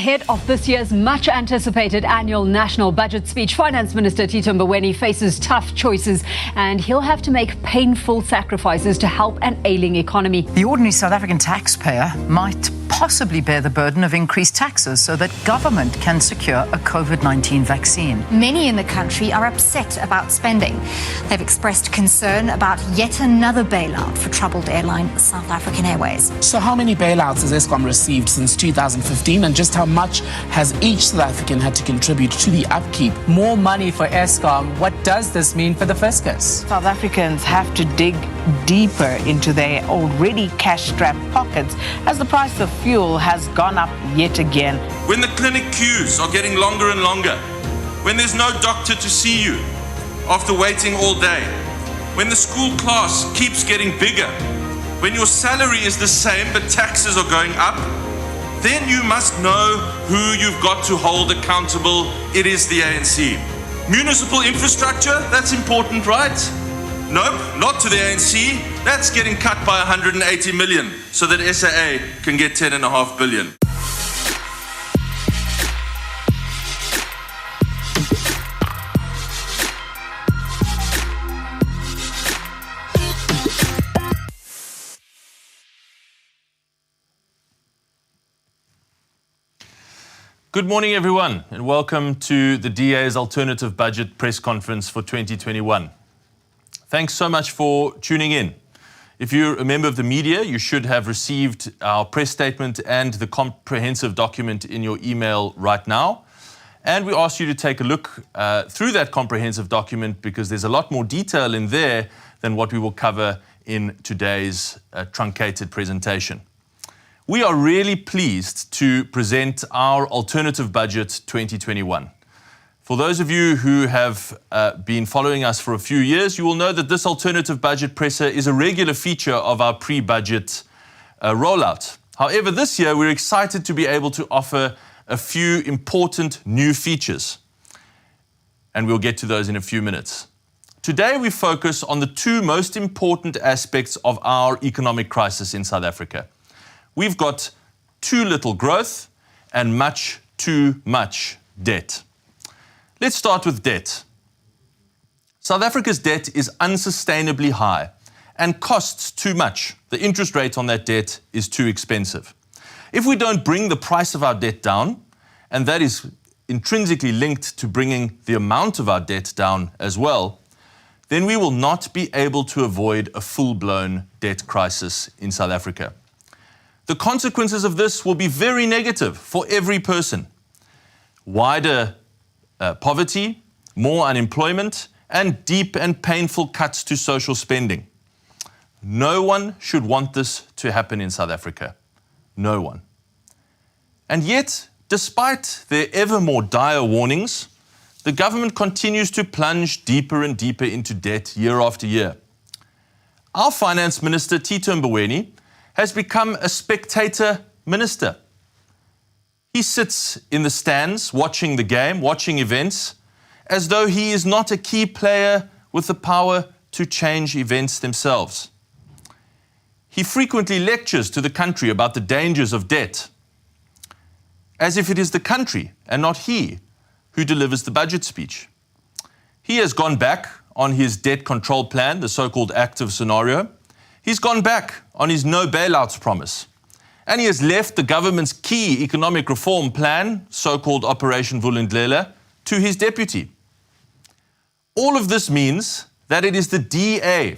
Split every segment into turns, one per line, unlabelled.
Ahead of this year's much-anticipated annual national budget speech, Finance Minister Tito Mboweni faces tough choices and he'll have to make painful sacrifices to help an ailing economy.
The ordinary South African taxpayer might possibly bear the burden of increased taxes so that government can secure a COVID-19 vaccine.
Many in the country are upset about spending. They've expressed concern about yet another bailout for troubled airline South African Airways.
So how many bailouts has Eskom received since 2015, and just how much has each South African had to contribute to the upkeep?
More money for Eskom. What does this mean for the fiscus?
South Africans have to dig deeper into their already cash-strapped pockets as the price of fuel has gone up yet again.
When the clinic queues are getting longer and longer, when there's no doctor to see you after waiting all day, when the school class keeps getting bigger, when your salary is the same but taxes are going up, then you must know who you've got to hold accountable. It is the ANC. Municipal infrastructure, that's important, right? Nope, not to the ANC. That's getting cut by 180 million so that SAA can get 10.5 billion.
Good morning, everyone, and welcome to the DA's Alternative Budget Press Conference for 2021. Thanks so much for tuning in. If you're a member of the media, you should have received our press statement and the comprehensive document in your email right now. And we ask you to take a look through that comprehensive document because there's a lot more detail in there than what we will cover in today's truncated presentation. We are really pleased to present our Alternative Budget 2021. For those of you who have been following us for a few years, you will know that this Alternative Budget presser is a regular feature of our pre-budget rollout. However, this year we're excited to be able to offer a few important new features, and we'll get to those in a few minutes. Today we focus on the two most important aspects of our economic crisis in South Africa. We've got too little growth and much too much debt. Let's start with debt. South Africa's debt is unsustainably high and costs too much. The interest rate on that debt is too expensive. If we don't bring the price of our debt down, and that is intrinsically linked to bringing the amount of our debt down as well, then we will not be able to avoid a full-blown debt crisis in South Africa. The consequences of this will be very negative for every person. Wider poverty, more unemployment, and deep and painful cuts to social spending. No one should want this to happen in South Africa. No one. And yet, despite their ever more dire warnings, the government continues to plunge deeper and deeper into debt year after year. Our Finance Minister, Tito Mboweni, has become a spectator minister. He sits in the stands watching the game, watching events, as though he is not a key player with the power to change events themselves. He frequently lectures to the country about the dangers of debt, as if it is the country and not he who delivers the budget speech. He has gone back on his debt control plan, the so-called active scenario. He's gone back on his no bailouts promise. And he has left the government's key economic reform plan, so-called Operation Vulindlela, to his deputy. All of this means that it is the DA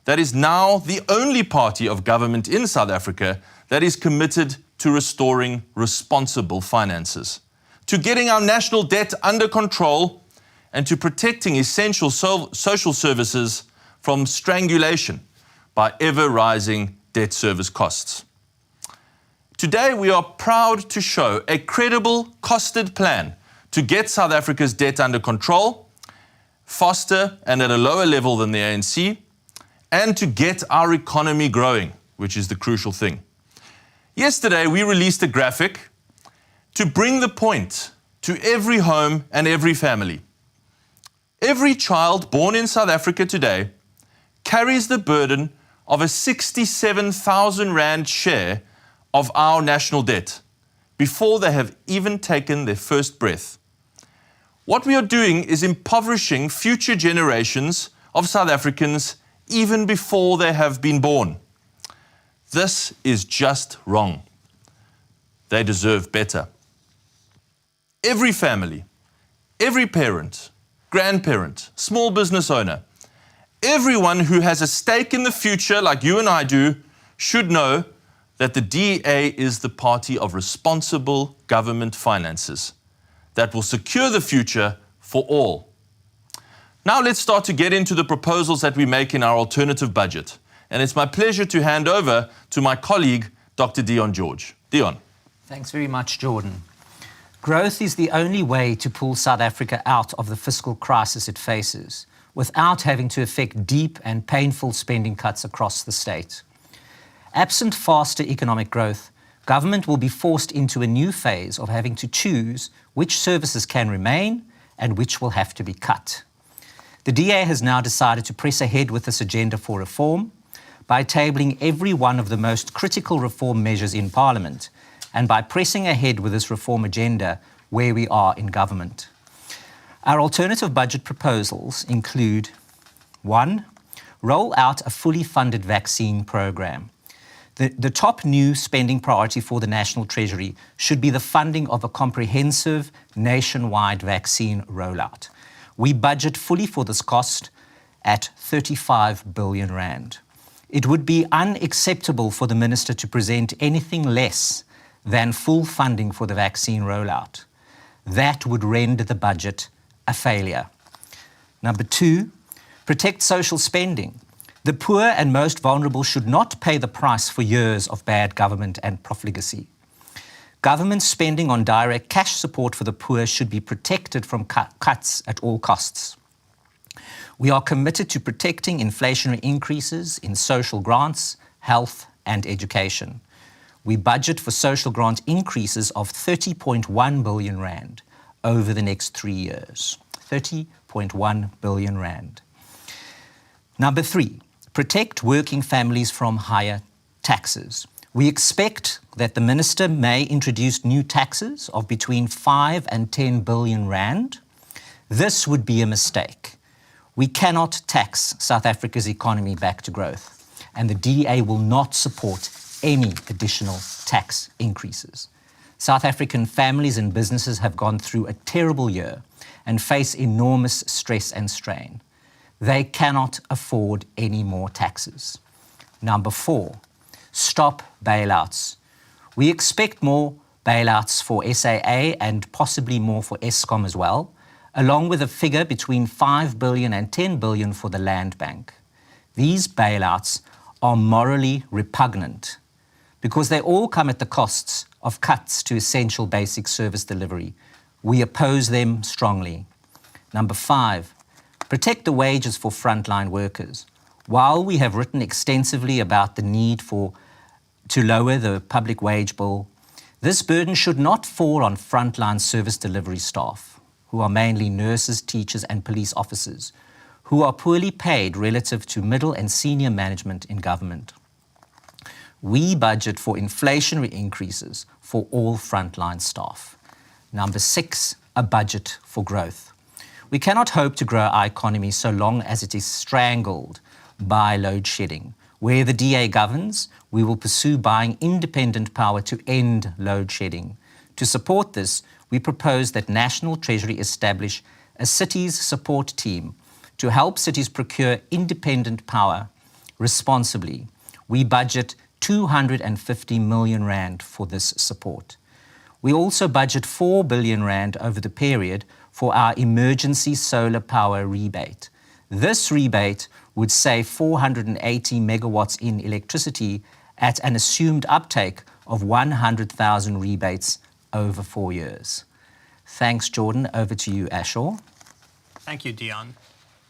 that is now the only party of government in South Africa that is committed to restoring responsible finances, to getting our national debt under control, and to protecting essential social services from strangulation by ever-rising debt service costs. Today, we are proud to show a credible, costed plan to get South Africa's debt under control, faster and at a lower level than the ANC, and to get our economy growing, which is the crucial thing. Yesterday, we released a graphic to bring the point to every home and every family. Every child born in South Africa today carries the burden of a 67,000 rand share of our national debt, before they have even taken their first breath. What we are doing is impoverishing future generations of South Africans even before they have been born. This is just wrong. They deserve better. Every family, every parent, grandparent, small business owner, everyone who has a stake in the future like you and I do should know that the DA is the party of responsible government finances that will secure the future for all. Now let's start to get into the proposals that we make in our alternative budget. And it's my pleasure to hand over to my colleague, Dr. Dion George. Dion.
Thanks very much, Jordan. Growth is the only way to pull South Africa out of the fiscal crisis it faces, without having to effect deep and painful spending cuts across the state. Absent faster economic growth, government will be forced into a new phase of having to choose which services can remain and which will have to be cut. The DA has now decided to press ahead with this agenda for reform by tabling every one of the most critical reform measures in Parliament and by pressing ahead with this reform agenda where we are in government. Our alternative budget proposals include 1. Roll out a fully funded vaccine program. The top new spending priority for the National Treasury should be the funding of a comprehensive nationwide vaccine rollout. We budget fully for this cost at 35 billion rand. It would be unacceptable for the Minister to present anything less than full funding for the vaccine rollout. That would render the budget a failure. Number 2, protect social spending. The poor and most vulnerable should not pay the price for years of bad government and profligacy. Government spending on direct cash support for the poor should be protected from cuts at all costs. We are committed to protecting inflationary increases in social grants, health and education. We budget for social grant increases of 30.1 billion rand over the next 3 years. 30.1 billion rand. Number 3, protect working families from higher taxes. We expect that the Minister may introduce new taxes of between 5 and 10 billion rand. This would be a mistake. We cannot tax South Africa's economy back to growth, and the DA will not support any additional tax increases. South African families and businesses have gone through a terrible year and face enormous stress and strain. They cannot afford any more taxes. Number 4, stop bailouts. We expect more bailouts for SAA and possibly more for Eskom as well, along with a figure between 5 billion and 10 billion for the Land Bank. These bailouts are morally repugnant because they all come at the costs of cuts to essential basic service delivery. We oppose them strongly. Number 5, protect the wages for frontline workers. While we have written extensively about the need to lower the public wage bill, this burden should not fall on frontline service delivery staff, who are mainly nurses, teachers and police officers, who are poorly paid relative to middle and senior management in government. We budget for inflationary increases for all frontline staff. Number 6, a budget for growth. We cannot hope to grow our economy so long as it is strangled by load shedding. Where the DA governs, we will pursue buying independent power to end load shedding. To support this, we propose that National Treasury establish a cities support team to help cities procure independent power responsibly. We budget 250 million rand for this support. We also budget 4 billion rand over the period for our emergency solar power rebate. This rebate would save 480 megawatts in electricity at an assumed uptake of 100,000 rebates over 4 years. Thanks, Jordan. Over to you, Ashor.
Thank you, Dion.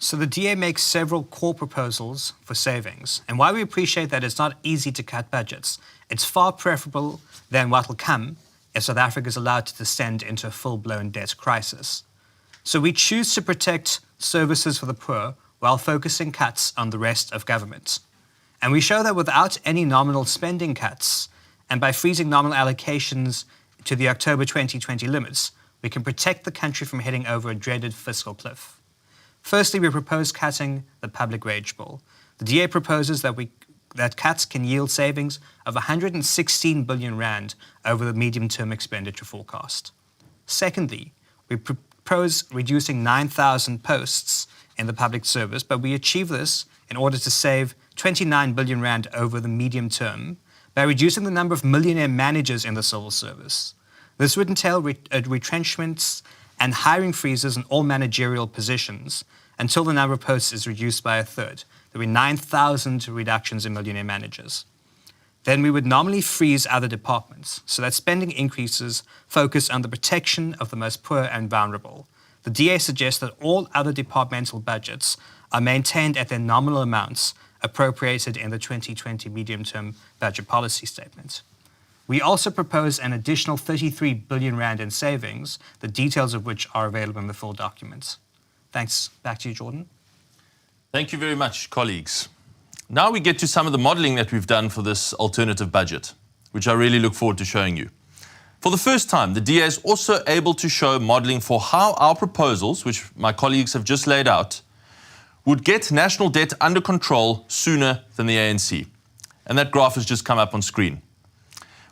So the DA makes several core proposals for savings. And while we appreciate that it's not easy to cut budgets, it's far preferable than what will come if South Africa is allowed to descend into a full-blown debt crisis. So we choose to protect services for the poor while focusing cuts on the rest of government. And we show that without any nominal spending cuts, and by freezing nominal allocations to the October 2020 limits, we can protect the country from heading over a dreaded fiscal cliff. Firstly, we propose cutting the public wage bill. The DA proposes that cuts can yield savings of 116 billion rand over the medium-term expenditure forecast. Secondly, we propose reducing 9,000 posts in the public service, but we achieve this in order to save 29 billion rand over the medium term by reducing the number of millionaire managers in the civil service. This would entail retrenchments and hiring freezes in all managerial positions until the number of posts is reduced by a third. There will be 9,000 reductions in millionaire managers. Then we would nominally freeze other departments so that spending increases focus on the protection of the most poor and vulnerable. The DA suggests that all other departmental budgets are maintained at their nominal amounts appropriated in the 2020 medium-term budget policy statement. We also propose an additional 33 billion rand in savings, the details of which are available in the full document. Thanks. Back to you, Geordin.
Thank you very much, colleagues. Now we get to some of the modelling that we've done for this alternative budget, which I really look forward to showing you. For the first time, the DA is also able to show modelling for how our proposals, which my colleagues have just laid out, would get national debt under control sooner than the ANC. And that graph has just come up on screen.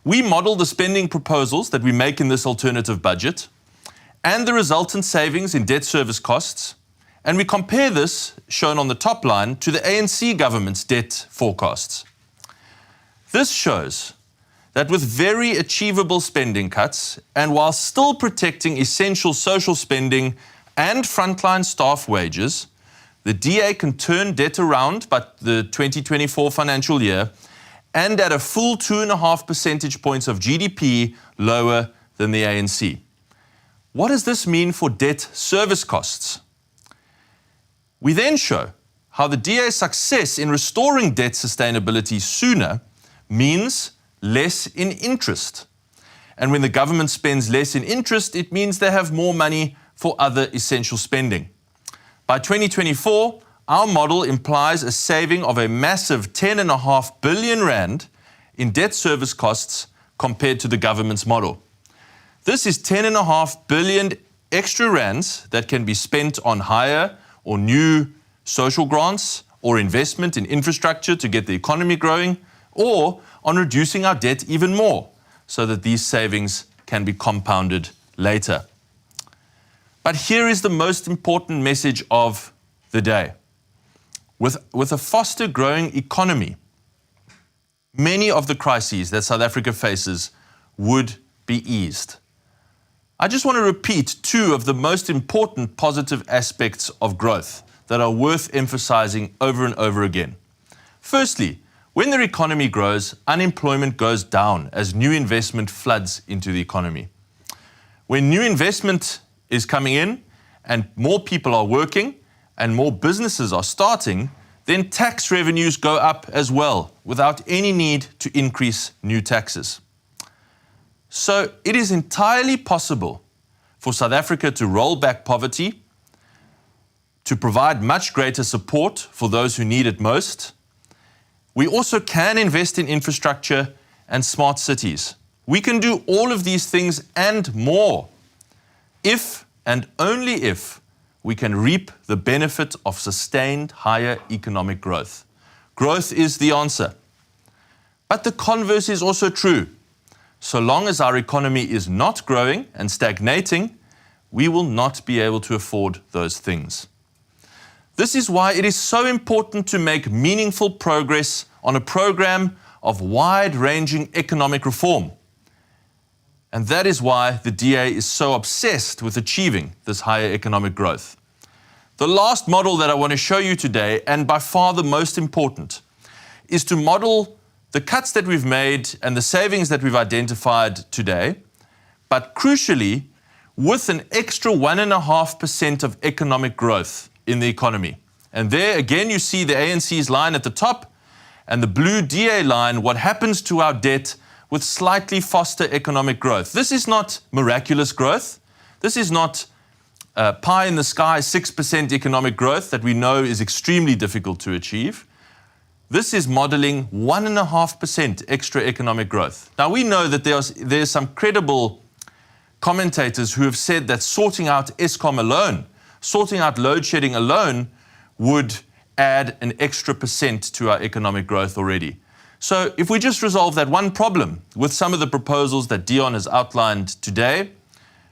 We model the spending proposals that we make in this alternative budget and the resultant savings in debt service costs, and we compare this, shown on the top line, to the ANC government's debt forecasts. This shows that with very achievable spending cuts, and while still protecting essential social spending and frontline staff wages, the DA can turn debt around by the 2024 financial year and at a full 2.5 percentage points of GDP lower than the ANC. What does this mean for debt service costs? We then show how the DA's success in restoring debt sustainability sooner means less in interest. And when the government spends less in interest, it means they have more money for other essential spending. By 2024, our model implies a saving of a massive 10.5 billion rand in debt service costs compared to the government's model. This is 10.5 billion extra rands that can be spent on higher or new social grants or investment in infrastructure to get the economy growing, or on reducing our debt even more so that these savings can be compounded later. But here is the most important message of the day. With a faster growing economy, many of the crises that South Africa faces would be eased. I just want to repeat two of the most important positive aspects of growth that are worth emphasizing over and over again. Firstly, when their economy grows, unemployment goes down as new investment floods into the economy. When new investment is coming in and more people are working and more businesses are starting, then tax revenues go up as well without any need to increase new taxes. So it is entirely possible for South Africa to roll back poverty, to provide much greater support for those who need it most. We also can invest in infrastructure and smart cities. We can do all of these things and more if and only if we can reap the benefit of sustained higher economic growth. Growth is the answer. But the converse is also true. So long as our economy is not growing and stagnating, we will not be able to afford those things. This is why it is so important to make meaningful progress on a program of wide-ranging economic reform. And that is why the DA is so obsessed with achieving this higher economic growth. The last model that I want to show you today, and by far the most important, is to model the cuts that we've made and the savings that we've identified today, but crucially, with an extra 1.5% of economic growth in the economy. And there again you see the ANC's line at the top and the blue DA line, what happens to our debt with slightly faster economic growth. This is not miraculous growth. This is not pie in the sky 6% economic growth that we know is extremely difficult to achieve. This is modelling 1.5% extra economic growth. Now, we know that there's some credible commentators who have said that sorting out Eskom alone, sorting out load shedding alone, would add an extra percent to our economic growth already. So if we just resolve that one problem with some of the proposals that Dion has outlined today,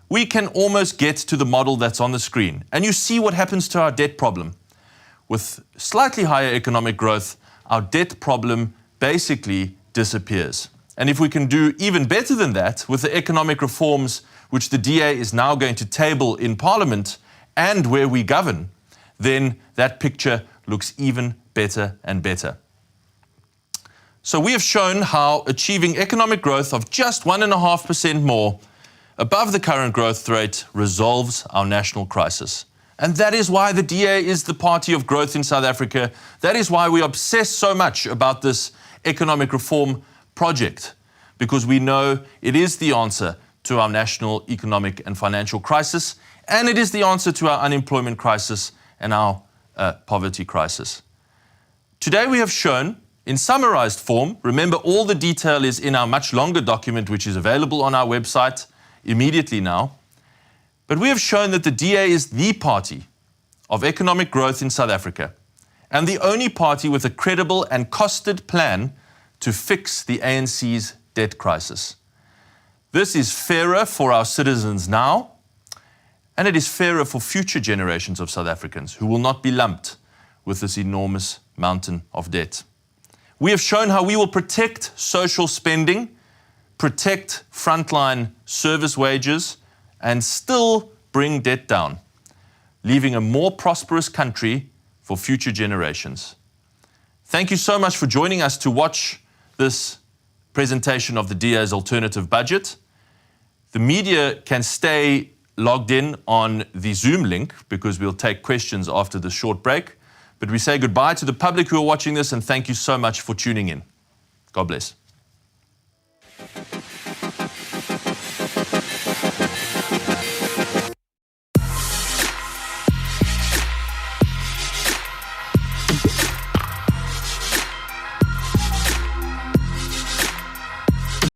we can almost get to the model that's on the screen. And you see what happens to our debt problem. With slightly higher economic growth, our debt problem basically disappears. And if we can do even better than that with the economic reforms which the DA is now going to table in Parliament and where we govern, then that picture looks even better and better. So we have shown how achieving economic growth of just 1.5% more above the current growth rate resolves our national crisis. And that is why the DA is the party of growth in South Africa. That is why we obsess so much about this economic reform project, because we know it is the answer to our national economic and financial crisis, and it is the answer to our unemployment crisis and our poverty crisis. Today we have shown, in summarized form, remember all the detail is in our much longer document which is available on our website immediately now, but we have shown that the DA is the party of economic growth in South Africa and the only party with a credible and costed plan to fix the ANC's debt crisis. This is fairer for our citizens now, and it is fairer for future generations of South Africans who will not be lumped with this enormous mountain of debt. We have shown how we will protect social spending, protect frontline service wages, and still bring debt down, leaving a more prosperous country for future generations. Thank you so much for joining us to watch this presentation of the DA's alternative budget. The media can stay logged in on the Zoom link because we'll take questions after this short break. But we say goodbye to the public who are watching this and thank you so much for tuning in. God bless.